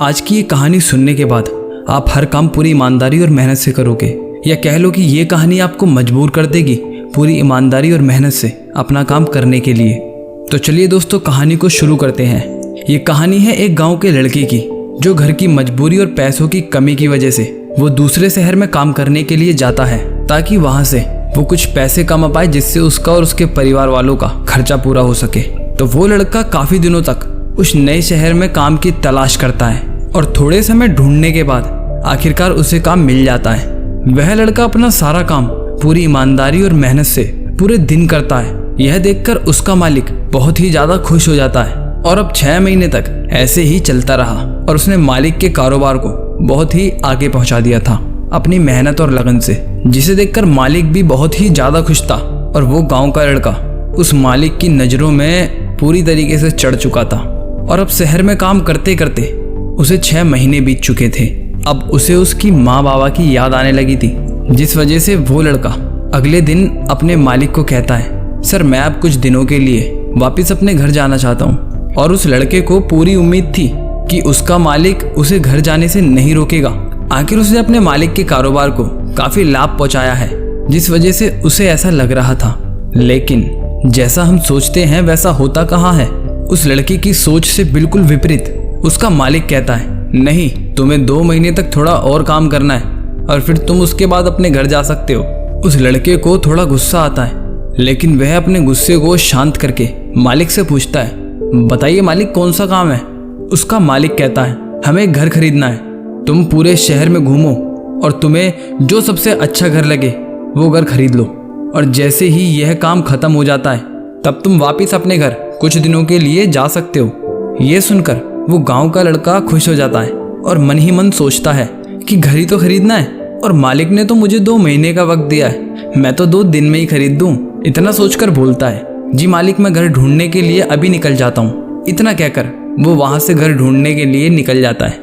आज की ये कहानी सुनने के बाद आप हर काम पूरी ईमानदारी और मेहनत से करोगे, या कह लो कि ये कहानी आपको मजबूर कर देगी पूरी ईमानदारी और मेहनत से अपना काम करने के लिए। तो चलिए दोस्तों, कहानी को शुरू करते हैं। ये कहानी है एक गांव के लड़के की, जो घर की मजबूरी और पैसों की कमी की वजह से वो दूसरे शहर में काम करने के लिए जाता है, ताकि वहां से वो कुछ पैसे कमा पाए, जिससे उसका और उसके परिवार वालों का खर्चा पूरा हो सके। तो वो लड़का काफी दिनों तक उस नए शहर में काम की तलाश करता है और थोड़े समय ढूंढने के बाद आखिरकार उसे काम मिल जाता है। वह लड़का अपना सारा काम पूरी ईमानदारी और मेहनत से पूरे दिन करता है। यह देखकर उसका मालिक बहुत ही ज्यादा खुश हो जाता है और अब 6 महीने तक ऐसे ही चलता रहा और उसने मालिक के कारोबार को बहुत ही आगे पहुंचा दिया था अपनी मेहनत और लगन से, जिसे देखकर मालिक भी बहुत ही ज्यादा खुश था। और वो गांव का लड़का उस मालिक की नजरों में पूरी तरीके से चढ़ चुका था और अब शहर में काम करते करते उसे 6 महीने बीत चुके थे। अब उसे उसकी माँ बाबा की याद आने लगी थी, जिस वजह से वो लड़का अगले दिन अपने मालिक को कहता है, सर मैं अब कुछ दिनों के लिए वापस अपने घर जाना चाहता हूँ। और उस लड़के को पूरी उम्मीद थी कि उसका मालिक उसे घर जाने से नहीं रोकेगा। आखिर उसने अपने मालिक के कारोबार को काफी लाभ पहुंचाया है, जिस वजह से उसे ऐसा लग रहा था। लेकिन जैसा हम सोचते हैं वैसा होता कहाँ है। उस लड़के की सोच से बिल्कुल विपरीत उसका मालिक कहता है, नहीं, तुम्हें 2 महीने तक थोड़ा और काम करना है और फिर तुम उसके बाद अपने घर जा सकते हो। उस लड़के को थोड़ा गुस्सा आता है, लेकिन वह अपने गुस्से को शांत करके मालिक से पूछता है, बताइए मालिक, कौन सा काम है। उसका मालिक कहता है, हमें एक घर खरीदना है, तुम पूरे शहर में घूमो और तुम्हें जो सबसे अच्छा घर लगे वो घर खरीद लो, और जैसे ही यह काम खत्म हो जाता है तब तुम वापस अपने घर कुछ दिनों के लिए जा सकते हो। ये सुनकर वो गांव का लड़का खुश हो जाता है और मन ही मन सोचता है कि घर ही तो खरीदना है और मालिक ने तो मुझे 2 महीने का वक्त दिया है, मैं तो 2 दिन में ही खरीद दूं। इतना सोचकर बोलता है, जी मालिक, मैं घर ढूंढने के लिए अभी निकल जाता हूँ। इतना कहकर वो वहां से घर ढूंढने के लिए निकल जाता है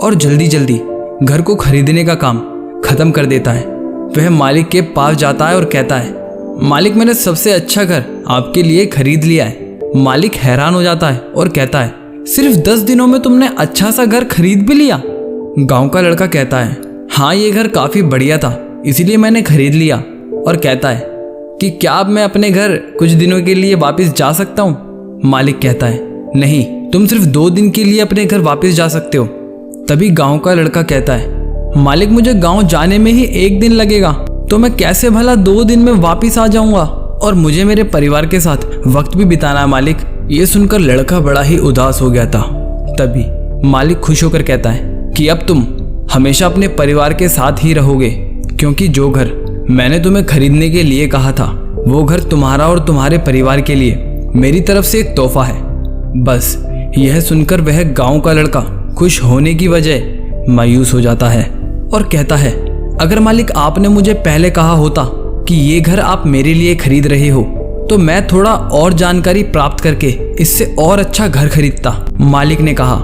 और जल्दी जल्दी घर को खरीदने का काम खत्म कर देता है। वह मालिक के पास जाता है और कहता है, मालिक, मैंने सबसे अच्छा घर आपके लिए खरीद लिया है। मालिक हैरान हो जाता है और कहता है, सिर्फ 10 दिनों में तुमने अच्छा सा घर खरीद भी लिया। गांव का लड़का कहता है, हाँ, ये घर काफी बढ़िया था, इसीलिए मैंने खरीद लिया। और कहता है कि क्या अब मैं अपने घर कुछ दिनों के लिए वापस जा सकता हूँ। मालिक कहता है, नहीं, तुम सिर्फ 2 दिन के लिए अपने घर वापस जा सकते हो। तभी गांव का लड़का कहता है, मालिक, मुझे गांव जाने में ही 1 दिन लगेगा, तो मैं कैसे भला 2 दिन में वापस आ जाऊंगा, और मुझे मेरे परिवार के साथ वक्त भी बिताना है मालिक। ये सुनकर लड़का बड़ा ही उदास हो गया था। तभी मालिक खुश होकर कहता है कि अब तुम हमेशा अपने परिवार के साथ ही रहोगे, क्योंकि जो घर मैंने तुम्हें खरीदने के लिए कहा था वो घर तुम्हारा और तुम्हारे परिवार के लिए मेरी तरफ से एक तोहफा है। बस यह सुनकर वह गांव का लड़का खुश होने की वजह मायूस हो जाता है और कहता है, अगर मालिक आपने मुझे पहले कहा होता कि ये घर आप मेरे लिए खरीद रहे हो तो मैं थोड़ा और जानकारी प्राप्त करके इससे और अच्छा घर खरीदता। मालिक ने कहा,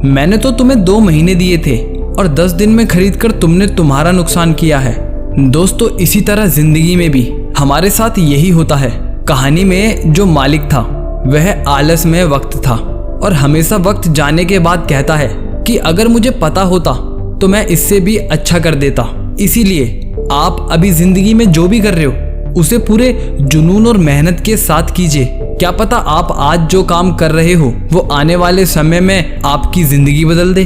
मैंने तो तुम्हें 2 महीने दिए थे और 10 दिन में खरीदकर तुमने तुम्हारा नुकसान किया है। दोस्तों, इसी तरह जिंदगी में भी हमारे साथ यही होता है। कहानी में जो मालिक था वह आलस में वक्त था और हमेशा वक्त जाने के बाद कहता है कि अगर मुझे पता होता तो मैं इससे भी अच्छा कर देता। इसीलिए आप अभी जिंदगी में जो भी कर रहे हो उसे पूरे जुनून और मेहनत के साथ कीजिए। क्या पता आप आज जो काम कर रहे हो वो आने वाले समय में आपकी जिंदगी बदल दे।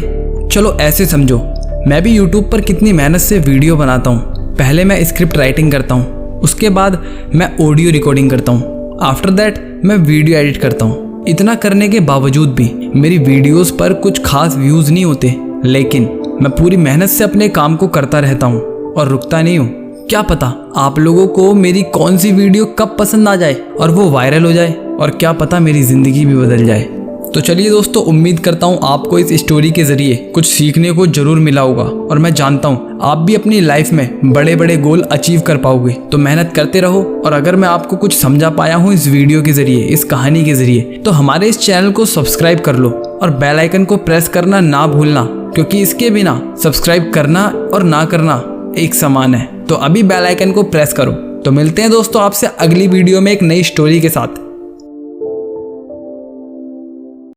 चलो ऐसे समझो, मैं भी YouTube पर कितनी मेहनत से वीडियो बनाता हूँ। पहले मैं स्क्रिप्ट राइटिंग करता हूँ, उसके बाद मैं ऑडियो रिकॉर्डिंग करता हूँ, आफ्टर दैट मैं वीडियो एडिट करता हूँ। इतना करने के बावजूद भी मेरी वीडियोस पर कुछ खास व्यूज नहीं होते, लेकिन मैं पूरी मेहनत से अपने काम को करता रहता हूँ और रुकता नहीं हूँ। क्या पता आप लोगों को मेरी कौन सी वीडियो कब पसंद आ जाए और वो वायरल हो जाए, और क्या पता मेरी जिंदगी भी बदल जाए। तो चलिए दोस्तों, उम्मीद करता हूँ आपको इस स्टोरी के जरिए कुछ सीखने को जरूर मिला होगा, और मैं जानता हूँ आप भी अपनी लाइफ में बड़े बड़े गोल अचीव कर पाओगे। तो मेहनत करते रहो, और अगर मैं आपको कुछ समझा पाया हूँ इस वीडियो के जरिए, इस कहानी के जरिए, तो हमारे इस चैनल को सब्सक्राइब कर लो और बेल आइकन को प्रेस करना ना भूलना, क्योंकि इसके बिना सब्सक्राइब करना और ना करना एक समान है। तो अभी बेल आइकन को प्रेस करो। तो मिलते हैं दोस्तों आपसे अगली वीडियो में एक नई स्टोरी के साथ।